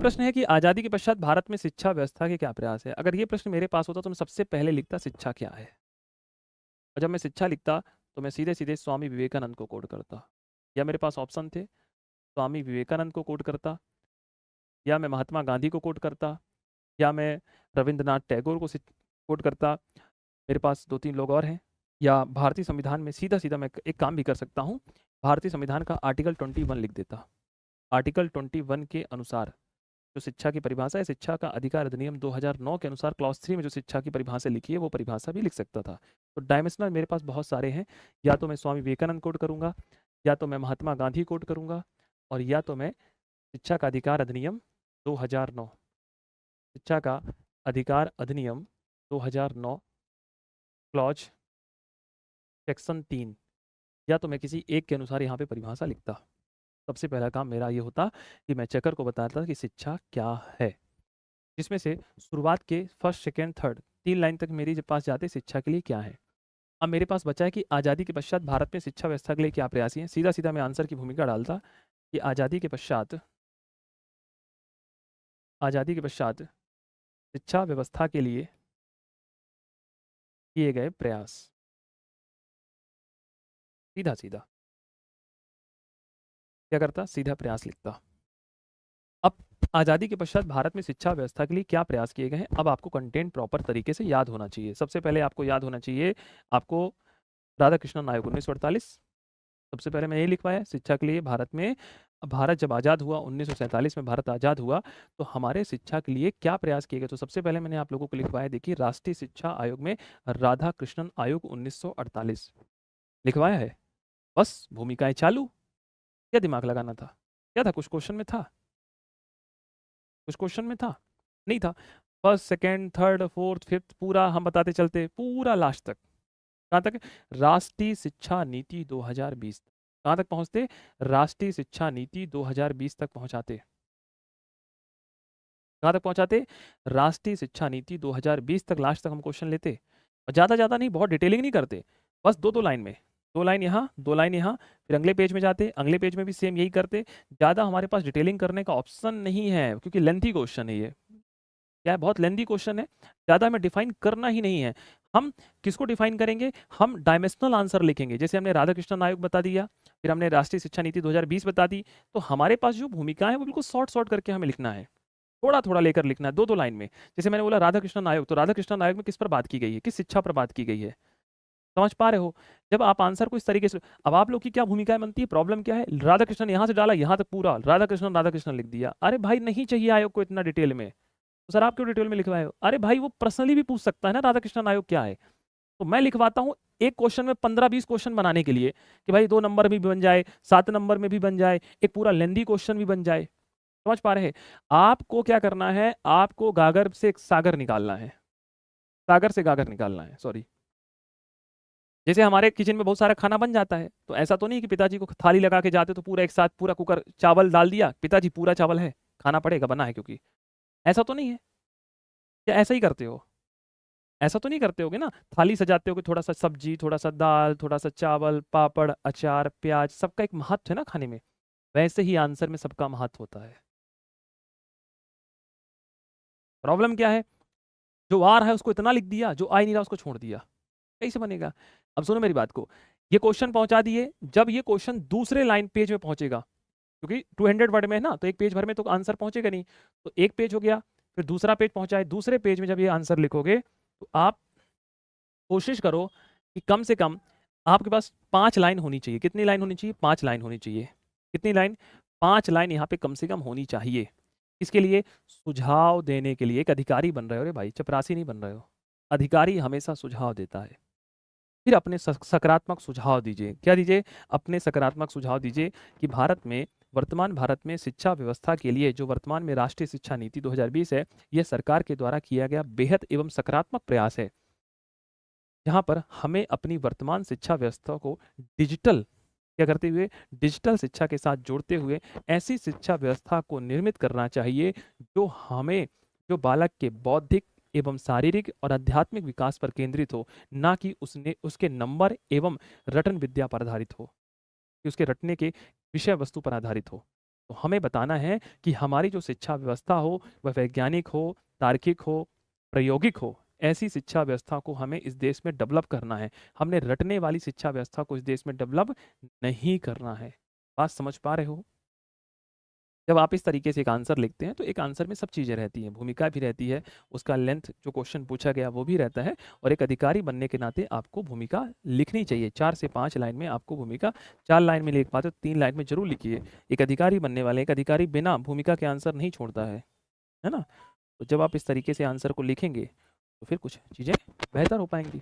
प्रश्न है कि आज़ादी के पश्चात भारत में शिक्षा व्यवस्था के क्या प्रयास है। अगर ये प्रश्न मेरे पास होता तो मैं सबसे पहले लिखता शिक्षा क्या है, और जब मैं शिक्षा लिखता तो मैं सीधे सीधे स्वामी विवेकानंद को कोट करता, या मेरे पास ऑप्शन थे स्वामी विवेकानंद को कोट करता, या मैं महात्मा गांधी को कोट करता, या मैं रविंद्रनाथ टैगोर को कोट करता। मेरे पास दो तीन लोग और हैं। या भारतीय संविधान में सीधा सीधा मैं एक काम भी कर सकता हूँ, भारतीय संविधान का आर्टिकल 21 लिख देता। आर्टिकल 21 के अनुसार जो शिक्षा की परिभाषा है, शिक्षा का अधिकार अधिनियम 2009 के अनुसार क्लॉज 3 में जो शिक्षा की परिभाषा लिखी है वो परिभाषा भी लिख सकता था। तो डायमेंशनल मेरे पास बहुत सारे हैं, या तो मैं स्वामी विवेकानंद कोट करूंगा, या तो मैं महात्मा गांधी कोट करूंगा, और या तो मैं शिक्षा का अधिकार अधिनियम 2009, शिक्षा का अधिकार अधिनियम 2009 क्लॉज सेक्शन 3, या तो मैं किसी एक के अनुसार यहाँ पे परिभाषा लिखता। सबसे पहला काम मेरा ये होता कि मैं चेकर को बताता कि शिक्षा क्या है, जिसमें से शुरुआत के फर्स्ट सेकेंड थर्ड 3 लाइन तक मेरी जब पास जाते शिक्षा के लिए क्या है। अब मेरे पास बचा है कि आज़ादी के पश्चात भारत में शिक्षा व्यवस्था के लिए क्या प्रयास हैं। सीधा सीधा मैं आंसर की भूमिका डालता कि आज़ादी के पश्चात शिक्षा व्यवस्था के लिए किए गए प्रयास, सीधा सीधा क्या करता, सीधा प्रयास लिखता। अब आज़ादी के पश्चात भारत में शिक्षा व्यवस्था के लिए क्या प्रयास किए गए हैं, अब आपको कंटेंट प्रॉपर तरीके से याद होना चाहिए। सबसे पहले आपको याद होना चाहिए, आपको राधा कृष्णन आयोग 1948, सबसे पहले मैं यही लिखवाया शिक्षा के लिए। भारत जब आज़ाद हुआ 1947 में भारत आज़ाद हुआ तो हमारे शिक्षा के लिए क्या प्रयास किए गए, तो सबसे पहले मैंने आप लोगों को लिखवाया, देखिए राष्ट्रीय शिक्षा आयोग में राधा कृष्णन आयोग 1948 लिखवाया है। बस भूमिकाएं चालू, क्या दिमाग लगाना था, क्या था, कुछ क्वेश्चन में था, कुछ क्वेश्चन में था, नहीं था। First second third fourth fifth पूरा हम बताते चलते पूरा लास्ट तक, कहाँ तक, राष्ट्रीय शिक्षा नीति 2020, कहाँ तक पहुँचते, राष्ट्रीय शिक्षा नीति 2020 तक पहुँचाते। कहाँ तक पहुँचाते, राष्ट्रीय शिक्षा नीति 2020 तक लास्ट तक हम क्वेश्चन लेते, और ज़्यादा नहीं, बहुत डिटेलिंग नहीं करते, बस दो लाइन में, 2 लाइन यहाँ 2 लाइन यहाँ, फिर अगले पेज में जाते, अगले पेज में भी सेम यही करते। ज़्यादा हमारे पास डिटेलिंग करने का ऑप्शन नहीं है, क्योंकि लेंथी क्वेश्चन है ये, क्या है, बहुत लेंथी क्वेश्चन है, ज़्यादा हमें डिफाइन करना ही नहीं है। हम किसको डिफाइन करेंगे, हम डायमेंशनल आंसर लिखेंगे। जैसे हमने राधा कृष्णन आयोग बता दिया, फिर हमने राष्ट्रीय शिक्षा नीति 2020 बता दी, तो हमारे पास जो भूमिका है वो बिल्कुल शॉर्ट करके हमें लिखना है, थोड़ा थोड़ा लेकर लिखना है, दो लाइन में। जैसे मैंने बोला राधा कृष्णन आयोग, तो राधा कृष्णन आयोग में किस पर बात की गई है, किस शिक्षा पर बात की गई है, समझ पा रहे हो। जब आप आंसर को इस तरीके से, अब आप लोग की क्या भूमिकाएं बनती है, प्रॉब्लम क्या है, राधा कृष्णन यहाँ से डाला यहाँ तक पूरा राधा कृष्णन लिख दिया। अरे भाई नहीं चाहिए आयोग को इतना डिटेल में, तो सर आप क्यों डिटेल में लिखवाए हो। अरे भाई वो पर्सनली भी पूछ सकता है ना राधा कृष्णन आयोग क्या है, तो मैं लिखवाता हूँ एक क्वेश्चन में 15-20 क्वेश्चन बनाने के लिए, कि भाई 2 नंबर में भी बन जाए, 7 नंबर में भी बन जाए, एक पूरा लेंदी क्वेश्चन भी बन जाए। समझ पा रहे हैं। आपको क्या करना है, आपको गागर से एक सागर निकालना है, सागर से गागर निकालना है, सॉरी। जैसे हमारे किचन में बहुत सारा खाना बन जाता है, तो ऐसा तो नहीं कि पिताजी को थाली लगा के जाते तो पूरा एक साथ पूरा कुकर चावल डाल दिया, पिताजी पूरा चावल है, खाना पड़ेगा, बना है क्योंकि, ऐसा तो नहीं है। क्या ऐसा ही करते हो, ऐसा तो नहीं करते होगे ना, थाली सजाते होगे, थोड़ा सा सब्जी, थोड़ा सा दाल, थोड़ा सा चावल, पापड़, अचार, प्याज, सबका एक महत्व है ना खाने में, वैसे ही आंसर में सबका महत्व होता है। प्रॉब्लम क्या है, जो आ रहा है उसको इतना लिख दिया, जो आ ही नहीं रहा उसको छोड़ दिया, कैसे बनेगा। अब सुनो मेरी बात को, ये क्वेश्चन पहुंचा दिए, जब ये क्वेश्चन दूसरे लाइन पेज में पहुंचेगा, क्योंकि 200 वर्ड में है ना, तो एक पेज भर में तो आंसर पहुंचेगा नहीं, तो एक पेज हो गया, फिर दूसरा पेज पहुंचा है, दूसरे पेज में जब ये आंसर लिखोगे तो आप कोशिश करो कि कम से कम आपके पास 5 लाइन होनी चाहिए। कितनी लाइन होनी चाहिए, 5 लाइन होनी चाहिए। कितनी लाइन, 5 लाइन यहाँ पे कम से कम होनी चाहिए। इसके लिए सुझाव देने के लिए एक अधिकारी बन रहे हो रे भाई, चपरासी नहीं बन रहे हो। अधिकारी हमेशा सुझाव देता है, फिर अपने सकारात्मक सुझाव दीजिए। क्या दीजिए, अपने सकारात्मक सुझाव दीजिए कि वर्तमान भारत में शिक्षा व्यवस्था के लिए जो वर्तमान में राष्ट्रीय शिक्षा नीति 2020 है, यह सरकार के द्वारा किया गया बेहद एवं सकारात्मक प्रयास है, जहाँ पर हमें अपनी वर्तमान शिक्षा व्यवस्था को डिजिटल क्या करते हुए, डिजिटल शिक्षा के साथ जोड़ते हुए ऐसी शिक्षा व्यवस्था को निर्मित करना चाहिए जो बालक के बौद्धिक एवं शारीरिक और आध्यात्मिक विकास पर केंद्रित हो, ना कि उसके नंबर एवं रटन विद्या पर आधारित हो, कि उसके रटने के विषय वस्तु पर आधारित हो। तो हमें बताना है कि हमारी जो शिक्षा व्यवस्था हो वह वैज्ञानिक हो, तार्किक हो, प्रायोगिक हो। ऐसी शिक्षा व्यवस्था को हमें इस देश में डेवलप करना है। हमने रटने वाली शिक्षा व्यवस्था को इस देश में डेवलप नहीं करना है। बात समझ पा रहे हो? जब आप इस तरीके से एक आंसर लिखते हैं तो एक आंसर में सब चीज़ें रहती हैं, भूमिका भी रहती है, उसका लेंथ जो क्वेश्चन पूछा गया वो भी रहता है और एक अधिकारी बनने के नाते आपको भूमिका लिखनी चाहिए। 4 से 5 लाइन में आपको भूमिका 4 लाइन में लिख पाते हो, 3 लाइन में ज़रूर लिखिए। एक अधिकारी बनने वाले एक अधिकारी बिना भूमिका के आंसर नहीं छोड़ता है ना? तो जब आप इस तरीके से आंसर को लिखेंगे, तो फिर कुछ चीज़ें बेहतर हो पाएँगी।